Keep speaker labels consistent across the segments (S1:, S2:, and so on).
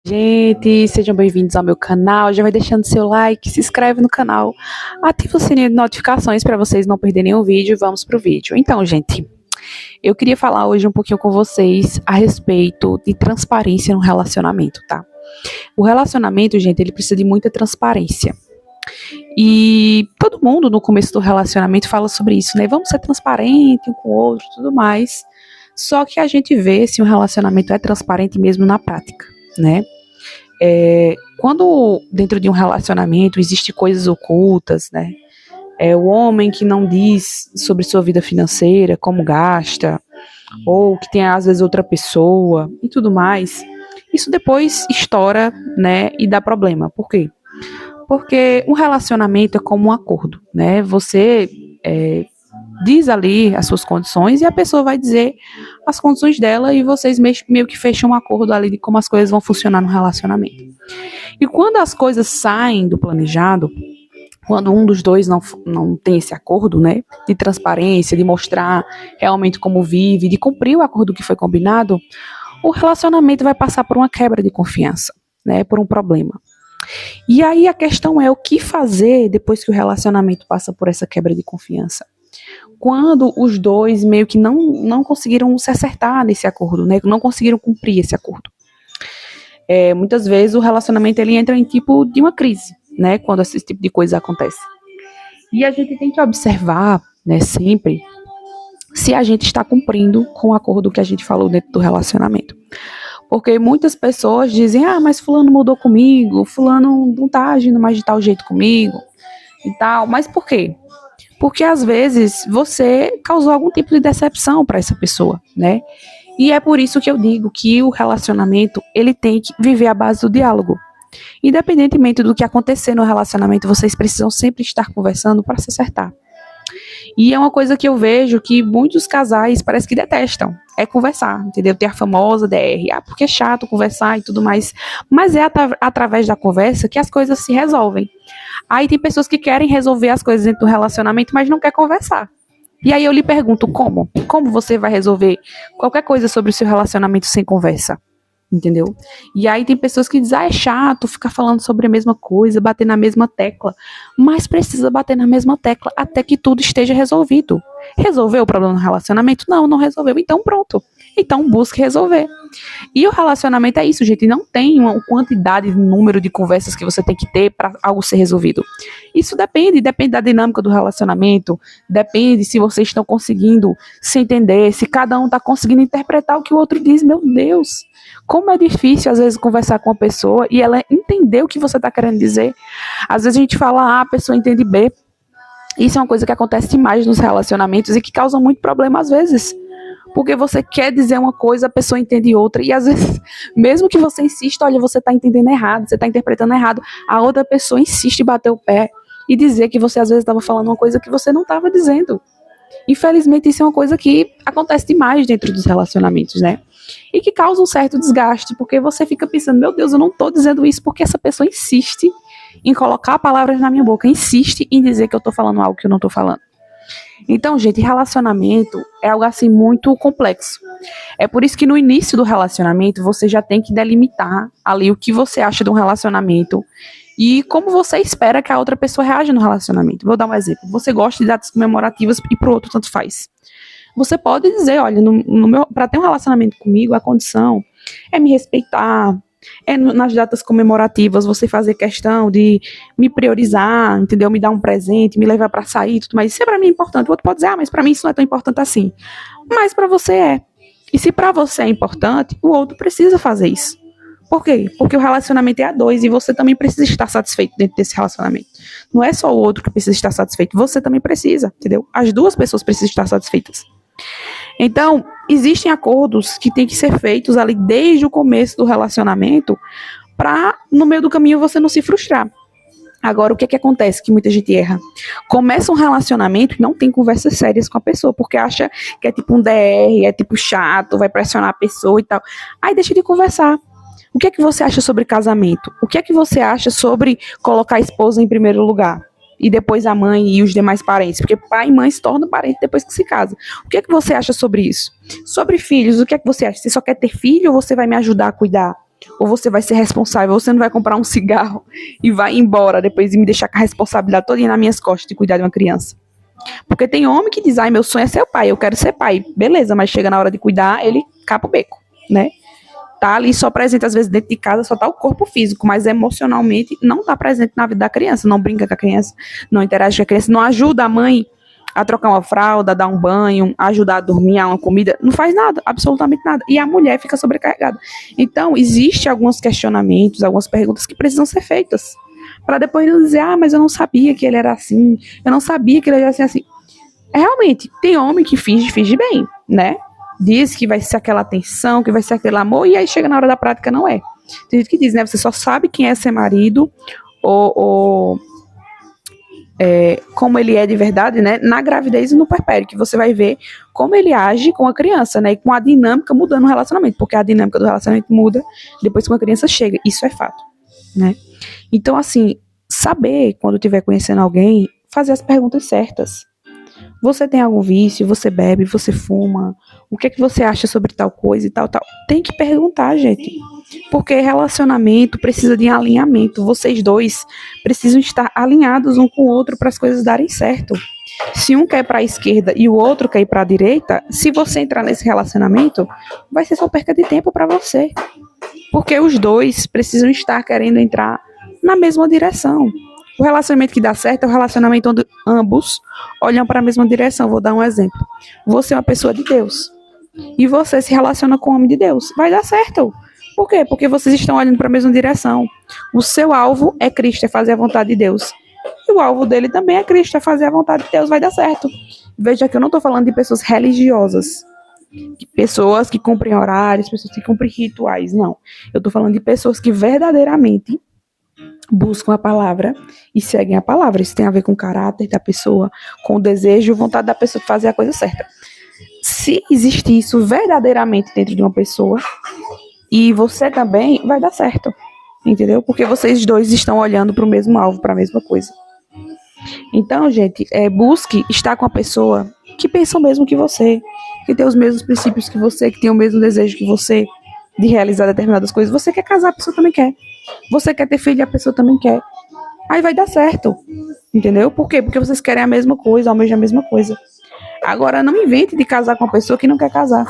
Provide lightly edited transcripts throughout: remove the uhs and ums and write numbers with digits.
S1: Gente, sejam bem-vindos ao meu canal. Já vai deixando seu like, se inscreve no canal, ativa o sininho de notificações para vocês não perderem nenhum vídeo. Vamos pro vídeo. Então, gente, eu queria falar hoje um pouquinho com vocês a respeito de transparência no relacionamento, tá? O relacionamento, gente, ele precisa de muita transparência. E todo mundo no começo do relacionamento fala sobre isso, né? Vamos ser transparente um com o outro e tudo mais. Só que a gente vê se um relacionamento é transparente mesmo na prática, né? Quando dentro de um relacionamento existe coisas ocultas, né? O homem que não diz sobre sua vida financeira, como gasta, ou que tem às vezes outra pessoa e tudo mais, isso depois estoura, né? E dá problema. Por quê? Porque um relacionamento é como um acordo, né? Você diz ali as suas condições e a pessoa vai dizer as condições dela e vocês meio que fecham um acordo ali de como as coisas vão funcionar no relacionamento. E quando as coisas saem do planejado, quando um dos dois não tem esse acordo, né, de transparência, de mostrar realmente como vive, de cumprir o acordo que foi combinado, o relacionamento vai passar por uma quebra de confiança, né, por um problema. E aí a questão é o que fazer depois que o relacionamento passa por essa quebra de confiança. Quando os dois meio que não conseguiram se acertar nesse acordo, né? Não conseguiram cumprir esse acordo. Muitas vezes o relacionamento ele entra em tipo de uma crise, né? Quando esse tipo de coisa acontece. E a gente tem que observar, né, sempre, se a gente está cumprindo com o acordo que a gente falou dentro do relacionamento. Porque muitas pessoas dizem, mas fulano mudou comigo, fulano não tá agindo mais de tal jeito comigo e tal. Mas por quê? Porque às vezes você causou algum tipo de decepção para essa pessoa, né? E é por isso que eu digo que o relacionamento, ele tem que viver à base do diálogo. Independentemente do que acontecer no relacionamento, vocês precisam sempre estar conversando para se acertar. E é uma coisa que eu vejo que muitos casais parece que detestam, é conversar, entendeu? Ter a famosa DR, porque é chato conversar e tudo mais, mas é através da conversa que as coisas se resolvem. Aí tem pessoas que querem resolver as coisas dentro do relacionamento, mas não quer conversar. E aí eu lhe pergunto, como? Como você vai resolver qualquer coisa sobre o seu relacionamento sem conversa? Entendeu? E aí tem pessoas que dizem, é chato ficar falando sobre a mesma coisa, bater na mesma tecla. Mas precisa bater na mesma tecla até que tudo esteja resolvido. Resolveu o problema no relacionamento? Não resolveu. Então pronto. Então busque resolver. E o relacionamento é isso, gente. Não tem uma quantidade, número de conversas que você tem que ter para algo ser resolvido. Isso depende da dinâmica do relacionamento, depende se vocês estão conseguindo se entender, se cada um está conseguindo interpretar o que o outro diz. Meu Deus, como é difícil às vezes conversar com uma pessoa e ela entender o que você está querendo dizer. Às vezes a gente fala A, a pessoa entende B. Isso é uma coisa que acontece demais nos relacionamentos e que causa muito problema às vezes. Porque você quer dizer uma coisa, a pessoa entende outra. E às vezes, mesmo que você insista, olha, você está entendendo errado, você está interpretando errado, a outra pessoa insiste em bater o pé e dizer que você às vezes estava falando uma coisa que você não estava dizendo. Infelizmente, isso é uma coisa que acontece demais dentro dos relacionamentos, né? E que causa um certo desgaste, porque você fica pensando, meu Deus, eu não estou dizendo isso porque essa pessoa insiste em colocar palavras na minha boca, insiste em dizer que eu estou falando algo que eu não estou falando. Então, gente, relacionamento é algo assim muito complexo. É por isso que no início do relacionamento você já tem que delimitar ali o que você acha de um relacionamento e como você espera que a outra pessoa reaja no relacionamento. Vou dar um exemplo. Você gosta de datas comemorativas e pro outro tanto faz. Você pode dizer, olha, para ter um relacionamento comigo, a condição é me respeitar, nas datas comemorativas você fazer questão de me priorizar, entendeu? Me dar um presente, me levar para sair e tudo mais. Isso é para mim importante. O outro pode dizer, mas para mim isso não é tão importante assim. Mas para você é. E se para você é importante, o outro precisa fazer isso. Por quê? Porque o relacionamento é a dois e você também precisa estar satisfeito dentro desse relacionamento. Não é só o outro que precisa estar satisfeito, você também precisa, entendeu? As duas pessoas precisam estar satisfeitas. Então, existem acordos que têm que ser feitos ali desde o começo do relacionamento para, no meio do caminho, você não se frustrar. Agora, o que acontece? Que muita gente erra. Começa um relacionamento e não tem conversas sérias com a pessoa, porque acha que é tipo um DR, é tipo chato, vai pressionar a pessoa e tal. Aí deixa de conversar. O que é que você acha sobre casamento? O que é que você acha sobre colocar a esposa em primeiro lugar? E depois a mãe e os demais parentes, porque pai e mãe se tornam parentes depois que se casa. O que é que você acha sobre isso? Sobre filhos, o que é que você acha? Você só quer ter filho ou você vai me ajudar a cuidar? Ou você vai ser responsável, ou você não vai comprar um cigarro e vai embora depois e me deixar com a responsabilidade toda nas minhas costas de cuidar de uma criança. Porque tem homem que diz, ai, meu sonho é ser pai, eu quero ser pai. Beleza, mas chega na hora de cuidar, ele capa o beco, né? Tá ali só presente, às vezes, dentro de casa, só tá o corpo físico, mas emocionalmente não tá presente na vida da criança, não brinca com a criança, não interage com a criança, não ajuda a mãe a trocar uma fralda, a dar um banho, a ajudar a dormir, a uma comida, não faz nada, absolutamente nada. E a mulher fica sobrecarregada. Então, existem alguns questionamentos, algumas perguntas que precisam ser feitas, para depois não dizer, ah, mas eu não sabia que ele era assim, eu não sabia que ele era assim. Realmente, tem homem que finge bem, né? Diz que vai ser aquela atenção, que vai ser aquele amor, e aí chega na hora da prática, não é. Tem gente que diz, né, você só sabe quem é ser marido, ou como ele é de verdade, né, na gravidez e no puerpério, que você vai ver como ele age com a criança, né, e com a dinâmica mudando o relacionamento, porque a dinâmica do relacionamento muda depois que uma criança chega, isso é fato, né. Então, assim, saber, quando estiver conhecendo alguém, fazer as perguntas certas. Você tem algum vício? Você bebe? Você fuma? O que é que você acha sobre tal coisa e tal, tal? Tem que perguntar, gente. Porque relacionamento precisa de alinhamento. Vocês dois precisam estar alinhados um com o outro para as coisas darem certo. Se um quer ir para a esquerda e o outro quer ir para a direita, se você entrar nesse relacionamento, vai ser só perca de tempo para você. Porque os dois precisam estar querendo entrar na mesma direção. O relacionamento que dá certo é o relacionamento onde ambos olham para a mesma direção. Vou dar um exemplo. Você é uma pessoa de Deus e você se relaciona com o homem de Deus. Vai dar certo. Por quê? Porque vocês estão olhando para a mesma direção. O seu alvo é Cristo, é fazer a vontade de Deus. E o alvo dele também é Cristo, é fazer a vontade de Deus. Vai dar certo. Veja que eu não estou falando de pessoas religiosas, de pessoas que cumprem horários, pessoas que cumprem rituais. Não. Eu estou falando de pessoas que verdadeiramente buscam a palavra e seguem a palavra. Isso tem a ver com o caráter da pessoa, com o desejo e vontade da pessoa de fazer a coisa certa. Se existe isso verdadeiramente dentro de uma pessoa, e você também, vai dar certo. Entendeu? Porque vocês dois estão olhando para o mesmo alvo, para a mesma coisa. Então, gente, busque estar com a pessoa que pensa o mesmo que você, que tem os mesmos princípios que você, que tem o mesmo desejo que você de realizar determinadas coisas. Você quer casar, a pessoa também quer. Você quer ter filho, a pessoa também quer. Aí vai dar certo. Entendeu? Por quê? Porque vocês querem a mesma coisa, almejam a mesma coisa. Agora, não invente de casar com uma pessoa que não quer casar.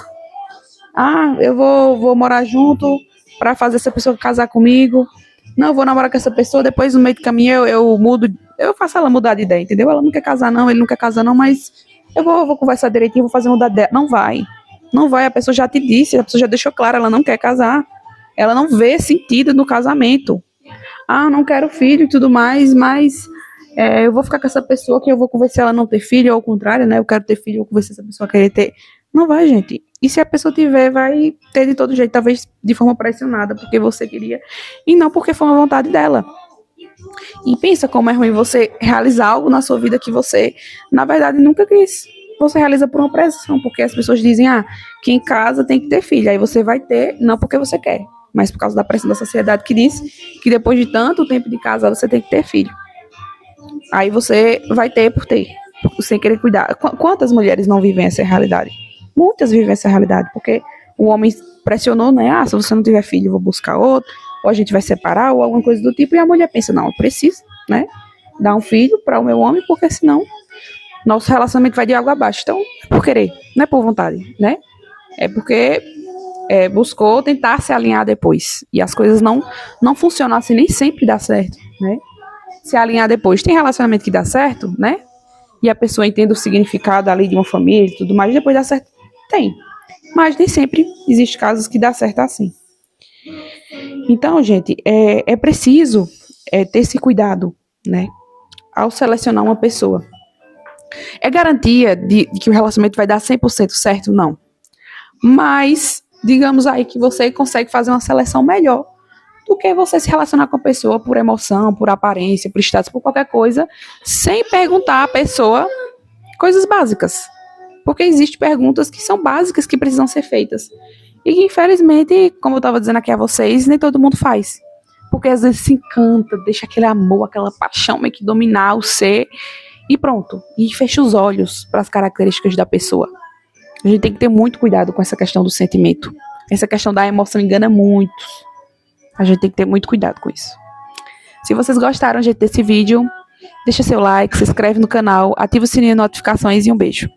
S1: Ah, eu vou morar junto para fazer essa pessoa casar comigo. Não, eu vou namorar com essa pessoa, depois no meio do caminho eu mudo, eu faço ela mudar de ideia, entendeu? Ela não quer casar não, ele não quer casar não, mas eu vou conversar direitinho, vou fazer mudar de ideia. Não vai, a pessoa já te disse, a pessoa já deixou claro, ela não quer casar. Ela não vê sentido no casamento. Ah, não quero filho e tudo mais, mas eu vou ficar com essa pessoa que eu vou convencer ela a não ter filho, ou ao contrário, né? Eu quero ter filho, eu vou convencer essa pessoa a querer ter. Não vai, gente. E se a pessoa tiver, vai ter de todo jeito, talvez de forma pressionada, porque você queria, e não porque foi uma vontade dela. E pensa como é ruim você realizar algo na sua vida que você, na verdade, nunca quis. Você realiza por uma pressão, porque as pessoas dizem, quem casa tem que ter filho. Aí você vai ter, não porque você quer, mas por causa da pressão da sociedade que diz que depois de tanto tempo de casar, você tem que ter filho. Aí você vai ter por ter, sem querer cuidar. Quantas mulheres não vivem essa realidade? Muitas vivem essa realidade, porque o homem pressionou, né? Se você não tiver filho, eu vou buscar outro, ou a gente vai separar, ou alguma coisa do tipo, e a mulher pensa, não, eu preciso, né? Dar um filho para o meu homem, porque senão nosso relacionamento vai de água abaixo. Então, é por querer, não é por vontade, né? É porque buscou tentar se alinhar depois. E as coisas não funcionam assim, nem sempre dá certo, né? Se alinhar depois. Tem relacionamento que dá certo, né? E a pessoa entende o significado ali de uma família e tudo mais, depois dá certo. Tem. Mas nem sempre existe casos que dá certo assim. Então, gente, é preciso ter esse cuidado, né? Ao selecionar uma pessoa. É garantia de que o relacionamento vai dar 100% certo? Não. Mas, digamos aí que você consegue fazer uma seleção melhor do que você se relacionar com a pessoa por emoção, por aparência, por status, por qualquer coisa, sem perguntar à pessoa coisas básicas. Porque existem perguntas que são básicas, que precisam ser feitas. E que, infelizmente, como eu estava dizendo aqui a vocês, nem todo mundo faz. Porque às vezes se encanta, deixa aquele amor, aquela paixão meio que dominar o ser, e pronto. E fecha os olhos para as características da pessoa. A gente tem que ter muito cuidado com essa questão do sentimento. Essa questão da emoção engana muito. A gente tem que ter muito cuidado com isso. Se vocês gostaram, gente, desse vídeo, deixa seu like, se inscreve no canal, ativa o sininho de notificações e um beijo.